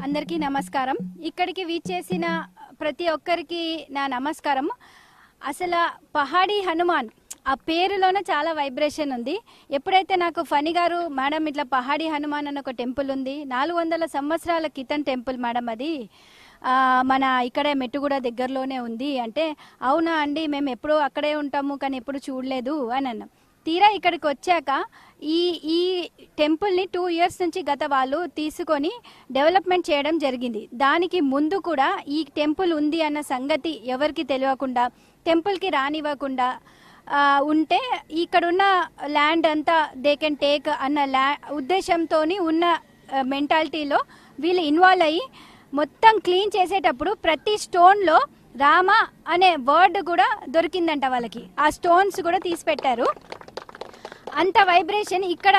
అందరికీ నమస్కారం. ఇక్కడికి వీచేసిన ప్రతి ఒక్కరికి నా నమస్కారం. అసలు పహాడీ హనుమాన్ ఆ పేరులోనే చాలా వైబ్రేషన్ ఉంది. ఎప్పుడైతే నాకు ఫణి గారు మేడం ఇట్లా పహాడీ హనుమాన్ అని ఒక టెంపుల్ ఉంది, 400 సంవత్సరాల క్రితం టెంపుల్ మేడం, అది మన ఇక్కడే మెట్టుగూడ దగ్గరలోనే ఉంది అంటే, అవునా అండి మేము ఎప్పుడూ అక్కడే ఉంటాము కానీ ఎప్పుడు చూడలేదు అని అన్నాం. తీరా ఇక్కడికి వచ్చాక ఈ టెంపుల్ని 2 ఇయర్స్ నుంచి గత వాళ్ళు తీసుకొని డెవలప్మెంట్ చేయడం జరిగింది. దానికి ముందు కూడా ఈ టెంపుల్ ఉంది అన్న సంగతి ఎవరికి తెలియకుండా, టెంపుల్కి రానివ్వకుండా ఉంటే ఇక్కడున్న ల్యాండ్ అంతా దే కెన్ టేక్ అన్న ఉద్దేశంతో ఉన్న మెంటాలిటీలో వీళ్ళు ఇన్వాల్వ్ అయ్యి మొత్తం క్లీన్ చేసేటప్పుడు ప్రతి స్టోన్లో రామ అనే వర్డ్ కూడా దొరికిందంట వాళ్ళకి. ఆ స్టోన్స్ కూడా తీసి పెట్టారు. అంత వైబ్రేషన్ ఇక్కడ.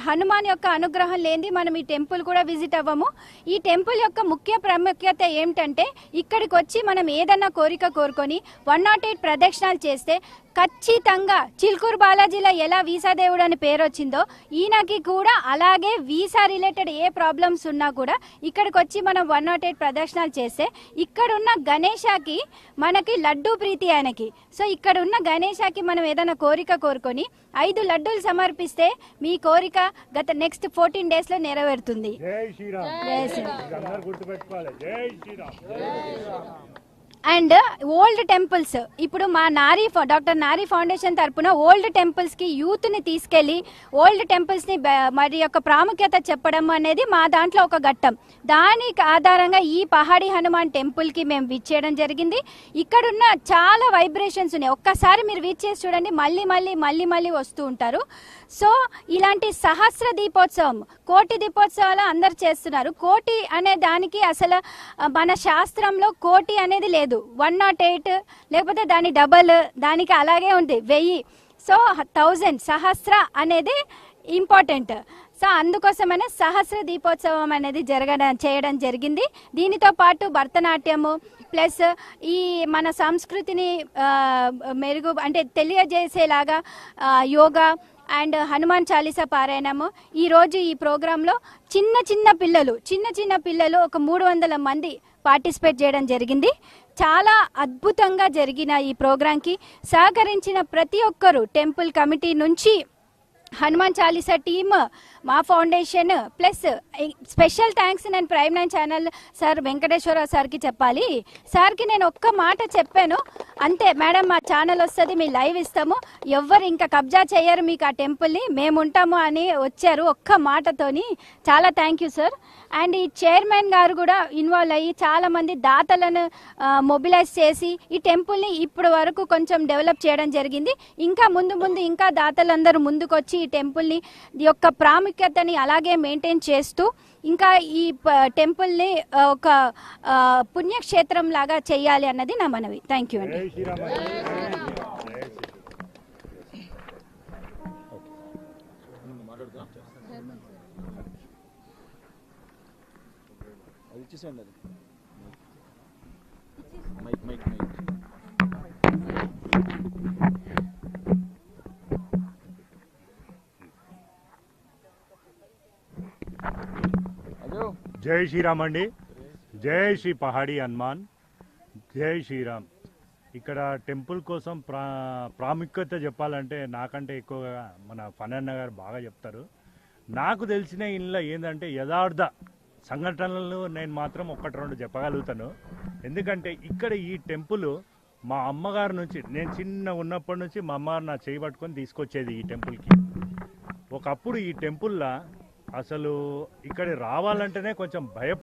హనుమాన్ యొక్క అనుగ్రహం లేనిది మనం ఈ టెంపుల్ కూడా విజిట్ అవ్వము. ఈ టెంపుల్ యొక్క ముఖ్య ప్రాముఖ్యత ఏమిటంటే, ఇక్కడికి వచ్చి మనం ఏదన్నా కోరిక కోరుకొని 108 ప్రదక్షిణాలు చేస్తే ఖచ్చితంగా చిల్కూరు బాలాజీలో ఎలా వీసా దేవుడు అని పేరు వచ్చిందో ఈయనకి కూడా అలాగే వీసా రిలేటెడ్ ఏ ప్రాబ్లమ్స్ ఉన్నా కూడా ఇక్కడికి వచ్చి మనం 108 ప్రదక్షిణాలు చేస్తే ఇక్కడున్న గణేశాకి మనకి లడ్డూ ప్రీతి ఆయనకి. సో ఇక్కడ ఉన్న గణేశాకి మనం ఏదైనా కోరిక కోరుకొని 5 లడ్డూలు సమర్పిస్తే మీ కోరిక నెక్స్ట్ 14 days లో నెరవేరుతుంది. అండ్ ఓల్డ్ టెంపుల్స్, ఇప్పుడు మా డాక్టర్ నారీ ఫౌండేషన్ తరపున ఓల్డ్ టెంపుల్స్కి యూత్ని తీసుకెళ్ళి ఓల్డ్ టెంపుల్స్ని మరి యొక్క ప్రాముఖ్యత చెప్పడం అనేది మా దాంట్లో ఒక ఘట్టం. దానికి ఆధారంగా ఈ పహాడీ హనుమాన్ టెంపుల్కి మేము విచ్చేయడం జరిగింది. ఇక్కడున్న చాలా వైబ్రేషన్స్ ఉన్నాయి. ఒక్కసారి మీరు విచ్చేసి చూడండి, మళ్ళీ వస్తూ ఉంటారు. సో ఇలాంటి సహస్ర దీపోత్సవం, కోటి దీపోత్సవాలు అందరు చేస్తున్నారు. కోటి అనే దానికి అసలు మన శాస్త్రంలో కోటి అనేది లేదు. 108 లేకపోతే దాని డబల్, దానికి అలాగే ఉంది 1000. సో 1000 సహస్ర అనేది ఇంపార్టెంట్. సో అందుకోసమనే సహస్ర దీపోత్సవం అనేది చేయడం జరిగింది. దీనితో పాటు భరతనాట్యము ప్లస్ ఈ మన సంస్కృతిని తెలియజేసేలాగా యోగా అండ్ హనుమాన్ చాలీసా పారాయణము. ఈరోజు ఈ ప్రోగ్రాంలో చిన్న పిల్లలు ఒక 300 మంది పార్టిసిపేట్ చేయడం జరిగింది. చాలా అద్భుతంగా జరిగిన ఈ ప్రోగ్రాంకి సహకరించిన ప్రతి ఒక్కరు, టెంపుల్ కమిటీ నుంచి హనుమాన్ చాలీసా టీమ్, మా ఫౌండేషన్ ప్లస్ స్పెషల్ థ్యాంక్స్ నేను ప్రైమ్ 9 ఛానల్ సార్ వెంకటేశ్వరరావు సార్కి చెప్పాలి. సార్కి నేను ఒక్క మాట చెప్పాను అంతే, మేడం మా ఛానల్ వస్తుంది, మీ లైవ్ ఇస్తాము, ఎవ్వరు ఇంకా కబ్జా చేయరు మీకు ఆ టెంపుల్ని, మేము ఉంటాము అని వచ్చారు ఒక్క మాటతోని. చాలా థ్యాంక్ యూ సార్. అండ్ ఈ చైర్మన్ గారు కూడా ఇన్వాల్వ్ అయ్యి చాలా మంది దాతలను మొబిలైజ్ చేసి ఈ టెంపుల్ని ఇప్పటి వరకు కొంచెం డెవలప్ చేయడం జరిగింది. ఇంకా ముందు ఇంకా దాతలందరూ ముందుకు వచ్చి ఈ టెంపుల్ని యొక్క ప్రాముఖ్యతని అలాగే మెయింటైన్ చేస్తూ ఇంకా ఈ టెంపుల్ని ఒక పుణ్యక్షేత్రం లాగా చేయాలి అన్నది నా మనవి. థ్యాంక్ యూ అండి. జై శ్రీరామ్ అండి. జై శ్రీ పహాడీ హనుమాన్, జై శ్రీరామ్. ఇక్కడ టెంపుల్ కోసం ప్రాముఖ్యత చెప్పాలంటే నాకంటే ఎక్కువగా మన ఫణన్న గారు బాగా చెప్తారు. నాకు తెలిసిన ఇంట్లో ఏంటంటే యథార్థ సంఘటనలు నేను మాత్రం 1-2 చెప్పగలుగుతాను. ఎందుకంటే ఇక్కడ ఈ టెంపుల్ మా అమ్మగారి నుంచి, నేను చిన్న ఉన్నప్పటి నుంచి మా అమ్మగారు నా చేయి పట్టుకొని తీసుకొచ్చేది ఈ టెంపుల్కి. ఒకప్పుడు ఈ టెంపుల్లో అసలు ఇక్కడ రావాలంటేనే కొంచెం